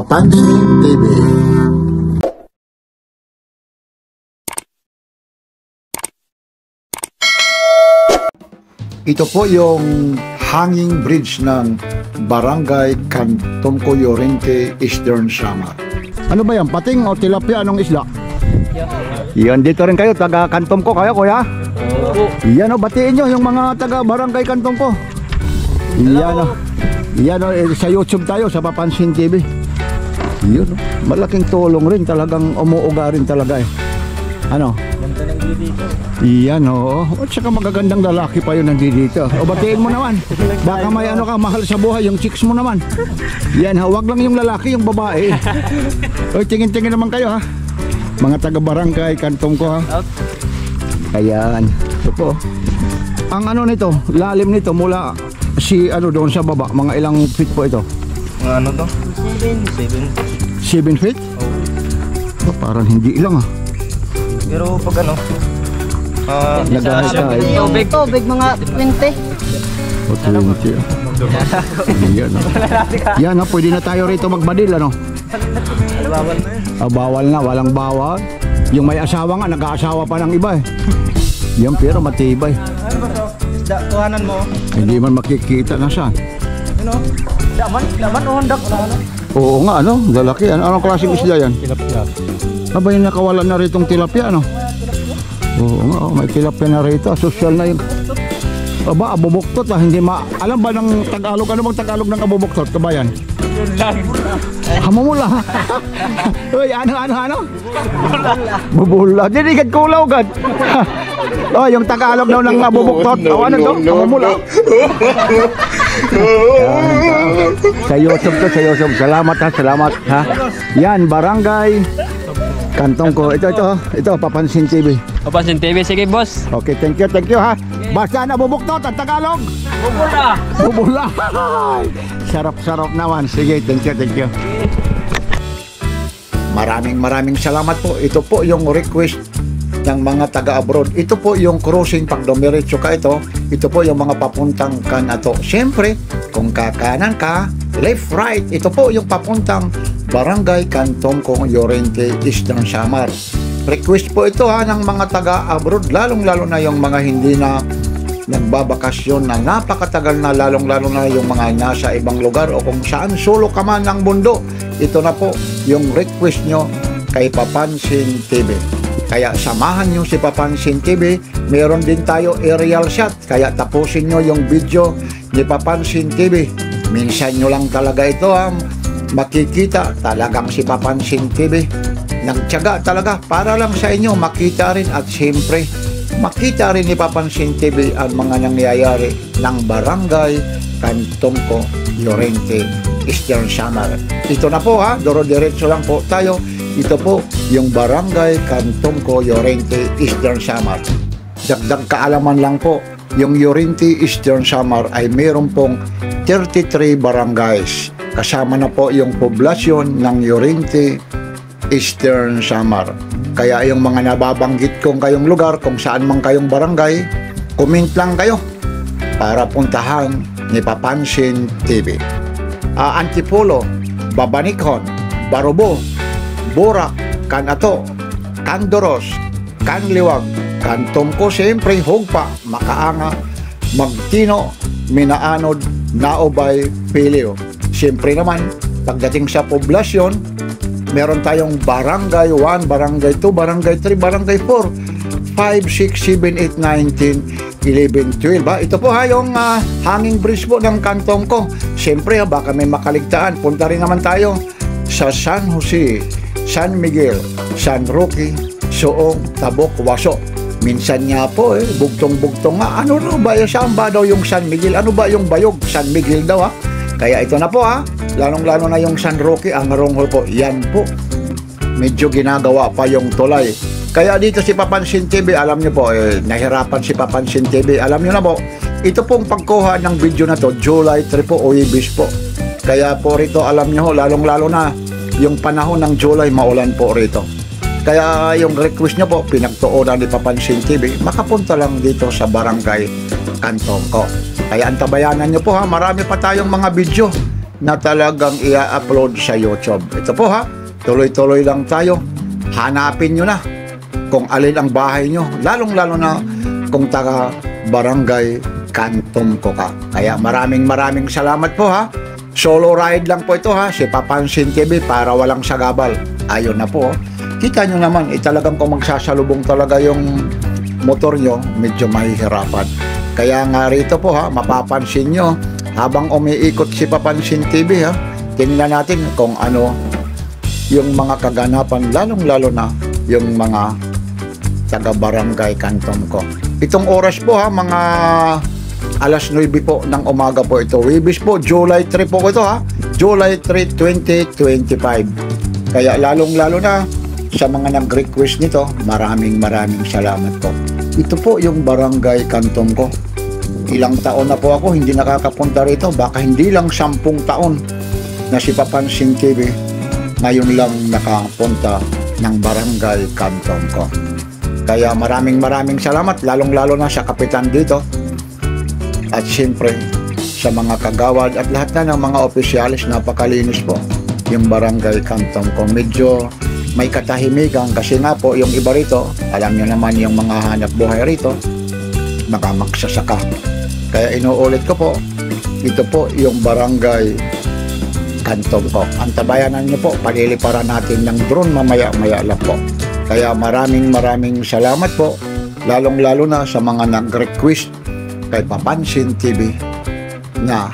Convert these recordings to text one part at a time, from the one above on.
Papansin TV. Ito po yung hanging bridge ng Barangay Cantongco Llorente, Eastern Samar. Ano ba yan? Pating o tilapia? Anong isla? Yan, dito rin kayo, taga Cantongco kayo, kuya? Yan o, batiin nyo yung mga taga Barangay Cantongco. Yan o. Yan o, sa YouTube tayo, sa Papansin TV. Yun o, malaking tulong rin, talagang umuuga rin talaga eh. Ano? Ganda ng dito. Yan o. At saka magagandang lalaki pa yun nandito. O batiin mo naman. Baka may ano ka, mahal sa buhay, yung chicks mo naman. Yan ha, wag lang yung lalaki, yung babae. O tingin-tingin naman kayo ha. Mga taga Barangay Cantongco ha. Ayan. Ito po. Ang ano nito, lalim nito mula si ano doon sa baba, mga ilang feet po ito? Mga ano to? 7 feet? Oh. Oh, parang hindi lang ah. Pero pag ano, Tubig mga 20. O 20 ah. Yan ah. Yan ah, pwede na tayo rito magbadil ano? bawal na yun. Ah, bawal na, walang bawal. Yung may asawa nga, nag-aasawa pa ng iba eh. Yan pero matibay. Ano ba to? Isda, tuhanan mo. Hindi man makikita na siya. Ano? Daman o handak na ano? Oo nga ano, lalaki. Anong klaseng isda yan? Tilapia. Aba yung nakawalan na rito tilapia ano? Oo nga, oh, may tilapia na rito. Social na yung... Aba, abubuktot ah. Hindi alam ba ng Tagalog? Ano bang Tagalog ng abubuktot, kabayan? Hamumula. Uy, ano? Bubula. Dinigat kulaw gad. Oh, yung Tagalog daw ng abubuktot. Ano to? Hamumula. Sa YouTube to, sa YouTube. Salamat ha. Yan, Barangay Cantongco. Ito, Papansin TV. Papansin TV, sige boss. Okay, thank you ha. Basta na bubuktot ang Tagalog. Bubula. Sarap naman. Sige, thank you. Maraming salamat po. Ito po yung request ng mga taga-abroad. Ito po yung cruising pag dumiretso ka ito. Ito po yung mga papuntang Kanato. Siyempre, kung kakanan ka, left, right, ito po yung papuntang Barangay Cantongco Llorente, Eastern Samar. Request po ito ha ng mga taga-abroad, lalong-lalo na yung mga hindi na nagbabakasyon na napakatagal na, lalong-lalo na yung mga nasa ibang lugar o kung saan solo ka man ng mundo. Ito na po yung request nyo kay Papansin TV. Kaya samahan nyo si Papansin TV. Meron din tayo aerial shot, kaya tapusin nyo yung video ni Papansin TV. Minsan nyo lang talaga ito makikita talagang si Papansin TV. Nagtiyaga talaga para lang sa inyo makita rin at siyempre makita rin ni Papansin TV ang mga nangyayari ng Barangay Cantongco Llorente, Eastern Samar. Ito na po ha, doro-diretso lang po tayo. Ito po yung Barangay Cantongco Llorente, Eastern Samar. Dagdag kaalaman lang po, yung Llorente, Eastern Samar ay mayroon pong 33 barangays. Kasama na po yung poblasyon ng Llorente, Eastern Samar. Kaya yung mga nababanggit kong kayong lugar, kung saan man kayong barangay, comment lang kayo para puntahan ni Papansin TV. Antipolo, Babanikon, Barobo, Borak, Canato, Candoros, Canliwag, Cantongco, siyempre Hugpa, Makaanga, Magtino, Minaanod, Naobay, Pilio. Siyempre naman, pagdating sa poblasyon, meron tayong Barangay 1, Barangay 2, Barangay 3, Barangay 4, 5, 6, 7, 8, 9, 10, 11, 12. Ito po yung hanging bridge po ng Cantongco. Siyempre, baka may makaligtaan. Punta rin naman tayo sa San Jose, San Miguel, San Roque, Soong, Tabok, Waso. Minsan nga po bugtong-bugtong nga. Ano ba? Saan ba daw yung San Miguel? Ano ba yung bayog? San Miguel daw Kaya ito na po lalong-lalo na yung San Roque, ang Ronghol po. Yan po. Medyo ginagawa pa yung tulay. Kaya dito si Papansin TV, alam nyo po, nahirapan si Papansin TV. Alam nyo na po, ito pong pagkuha ng video na to, July 3 po, Uibis po. Kaya po rito, alam nyo, lalong-lalo na yung panahon ng July, maulan po rito. Kaya yung request nyo po, pinagtuunan ni Papansin TV, makapunta lang dito sa Barangay Cantongco. Kaya antabayanan nyo po marami pa tayong mga video na talagang i-upload sa YouTube. Ito po ha, tuloy-tuloy lang tayo. Hanapin nyo na kung alin ang bahay nyo, lalong-lalo na kung taga Barangay Kantom ko ka. Kaya maraming salamat po ha. Solo ride lang po ito ha, si Papansin TV para walang sagabal. Ayun na po. Kita nyo naman, talagang kung magsasalubong talaga yung motor nyo, medyo mahihirapan. Kaya nga rito po ha, mapapansin nyo, habang umiikot si Papansin TV ha, tingnan natin kung ano yung mga kaganapan, lalong-lalo na yung mga taga-barangay Kantom ko. Itong oras po ha, mga alas 9 po ng umaga po ito. Wibis po, July 3 po ito ha, July 3, 2025. Kaya lalong-lalo na sa mga nag-request nito, maraming salamat po. Ito po yung barangay Kantom ko. Ilang taon na po ako hindi nakakapunta rito, baka hindi lang 10 taon na si Papansin TV ngayon lang nakapunta ng barangay Kantom ko. Kaya maraming salamat, lalong-lalo na sa kapitan dito at siyempre sa mga kagawad at lahat na ng mga opisyalis. Napakalinis po yung barangay Kantom ko. Medyo may katahimikan kasi nga po yung iba rito, alam nyo naman yung mga hanap buhay rito, magsasaka. Kaya inuulit ko po, ito po yung barangay Kantom ko. Antabayanan nyo po, paliliparan natin ng drone mamaya-maya lang po. Kaya maraming salamat po, lalong-lalo na sa mga nag-request kay Papansin TV na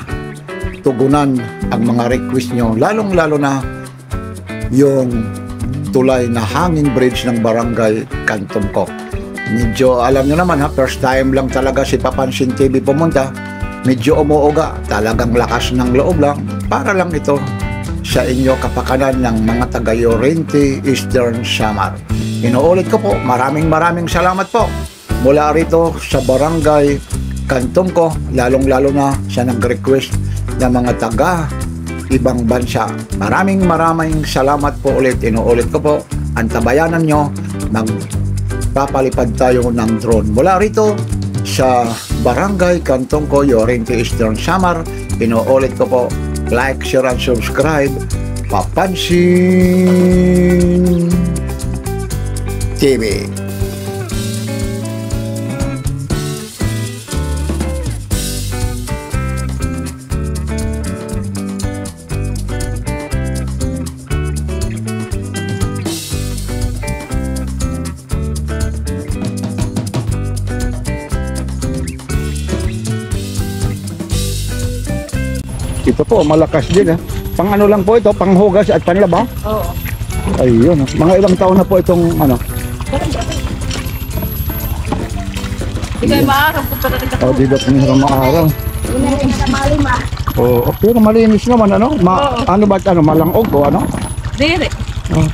tugunan ang mga request nyo, lalong-lalo na yung tulay na hanging bridge ng barangay Kantom ko. Medyo alam nyo naman ha, first time lang talaga si Papansin TV pumunta, medyo umuuga, talagang lakas ng loob lang para lang ito sa inyo kapakanan ng mga taga Llorente Eastern Samar. Inuulit ko po, maraming salamat po mula rito sa barangay Kantom ko, lalong-lalo na sa nag-request na mga taga ibang bansa. Maraming salamat po ulit. Inuulit ko po, antabayanan nyo, magpapalipad tayo ng drone mula rito sa barangay Kantom ko, Llorente Eastern Samar. Inuulit ko po, like, share, and subscribe. Papansin TV. Ito po, malakas din ha. Pang ano lang po ito, panghugas at panlaba. Oo. Ayun, mga ilang taon na po itong ano. Hindi kayo maaraw kung pala rin Oh, di ba pinira maaraw. Oh, pero malinis naman ano? Ano ba ano, malangog o ano? Dire. Oh.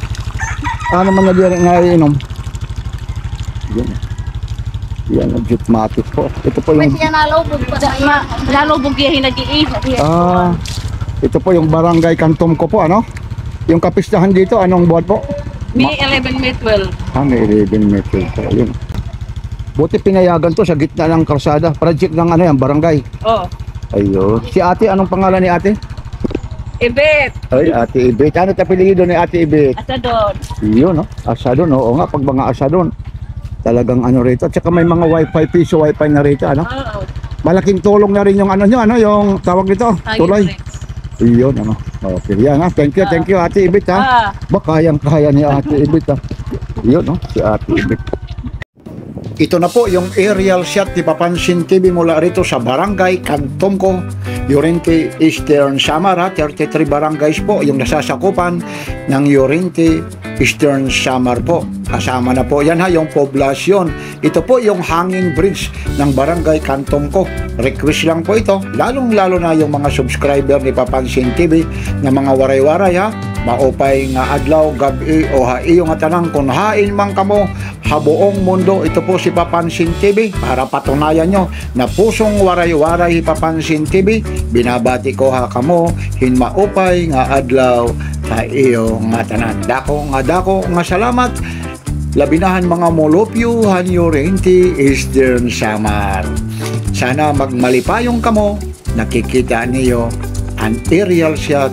Ano man na nga iinom? Yan. Yan, jutmatic po. Ito po yung Lalubog yan nag-iiba. Ito po yung barangay Kantom ko po, ano? Yung kapistahan dito, anong buwan po? May 11, May 12. May 11 metro po. Ayun. Buti pinayagan to sa gitna ng kalsada. Project ng ano yan, barangay. Oo. Ayun. Si ate, anong pangalan ni ate? Ibet. Ay, ate Ibet. Ano tapilido ni ate Ibet? Asadon. Yun, no? Asadon, oo nga. Pag mga asadon, talagang ano rito. At saka may mga wifi, piso wifi na rito, ano? Oo. Malaking tulong na rin yung ano nyo, ano? Yung tawag nito, tulay. Iyon, ano? Okay, yan ha. Thank you, ate Ibet ha. Kayang-kaya ni ate Ibet ha. Iyon, no? Si ate Ibet. Ito na po yung aerial shot ni Papansin TV mula rito sa barangay Kantom ko, Llorente Eastern Samar. 33 barangays po yung nasasakupan ng Llorente Eastern Samar po. Kasama na po yan ha, yung poblasyon. Ito po yung hanging bridge ng barangay Kantom ko. Request lang po ito, lalong-lalo na yung mga subscriber ni Papansin TV na mga waray-waray ha. Maupay nga adlaw, gabi o haiyo nga tanang kung hain man kamo habuong mundo. Ito po si Papansin TV para patunayan nyo na pusong waray-waray Papansin TV. Binabati ko ha kamo hin maupay nga adlaw haiyo nga tanan. Dako nga salamat. Labinahan mga molopyo han Llorente Eastern Samar. Sana magmalipayong kamo, nakikita niyo an aerial shot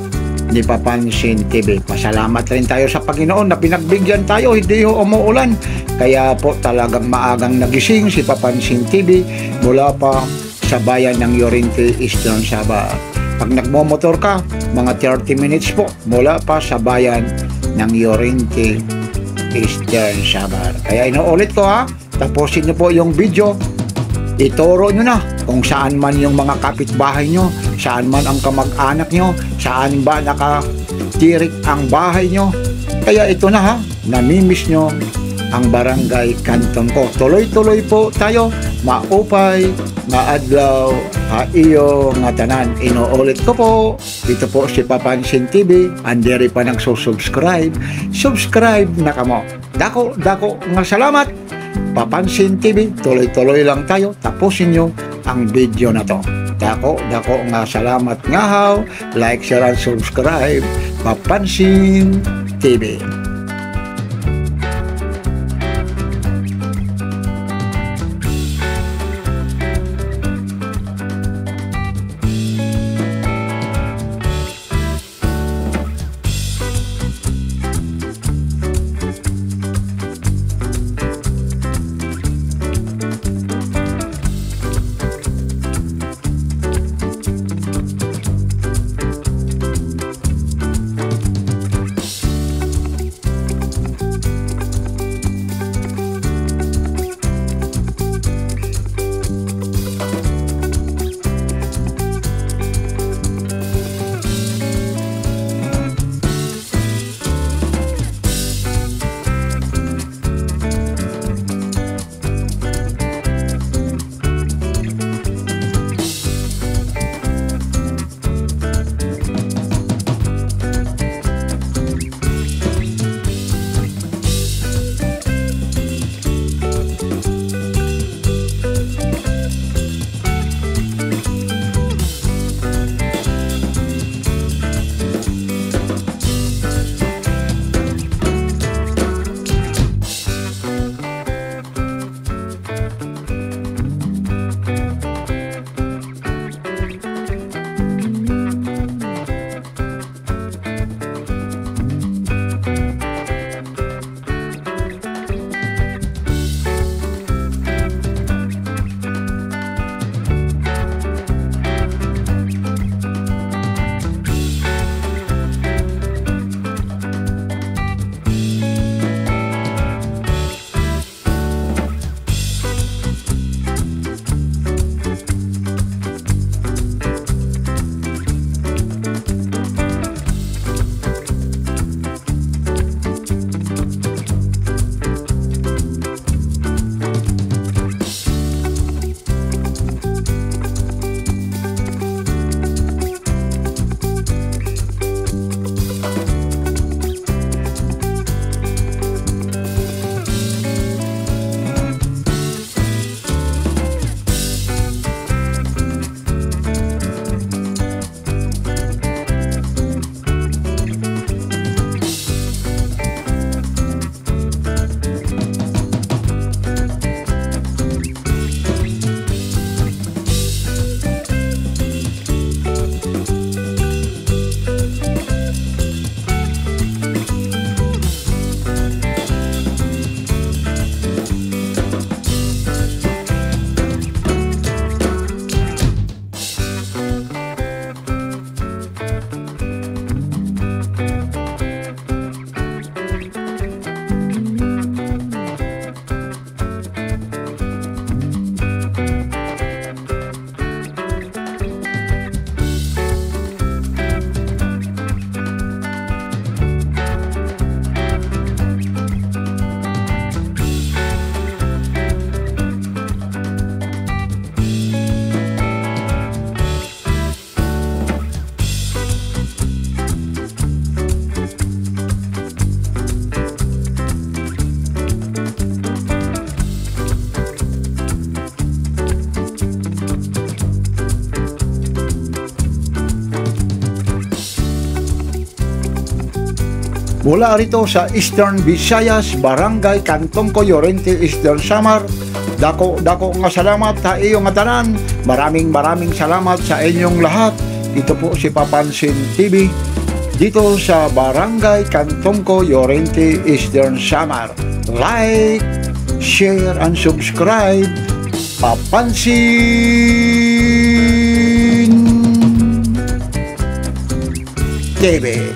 ni Papansin TV. Pasalamat rin tayo sa Panginoon na pinagbigyan tayo, hindi ho umuulan. Kaya po talagang maagang nagising si Papansin TV mula pa sa bayan ng Llorente, Eastern Samar. Pag nagmomotor ka, mga 30 minutes po mula pa sa bayan ng Llorente, Eastern Samar. Kaya inuulit ko ha, tapusin nyo po yung video. Ituro nyo na kung saan man yung mga kapitbahay nyo, saan man ang kamag-anak nyo, saan ba nakatirik ang bahay nyo. Kaya ito na ha, namimiss nyo ang barangay Kanton ko. Tuloy-tuloy po tayo, maupay, maadlaw, haiyo, nga tanan. Inuulit ko po, ito po si Papansin TV, andiri pa nagsusubscribe, subscribe na kamo. Dako nga salamat. Papansin TV, tuloy-tuloy lang tayo, tapusin nyo ang video na to. Dako nga salamat nga haw, like, share, and subscribe. Papansin TV. Mula rito sa Eastern Visayas, Barangay Kantongko, Llorente, Eastern Samar. Dako nga salamat sa iyong tanan. Maraming salamat sa inyong lahat. Ito po si Papansin TV dito sa Barangay Cantongco, Llorente, Eastern Samar. Like, share, and subscribe. Papansin TV.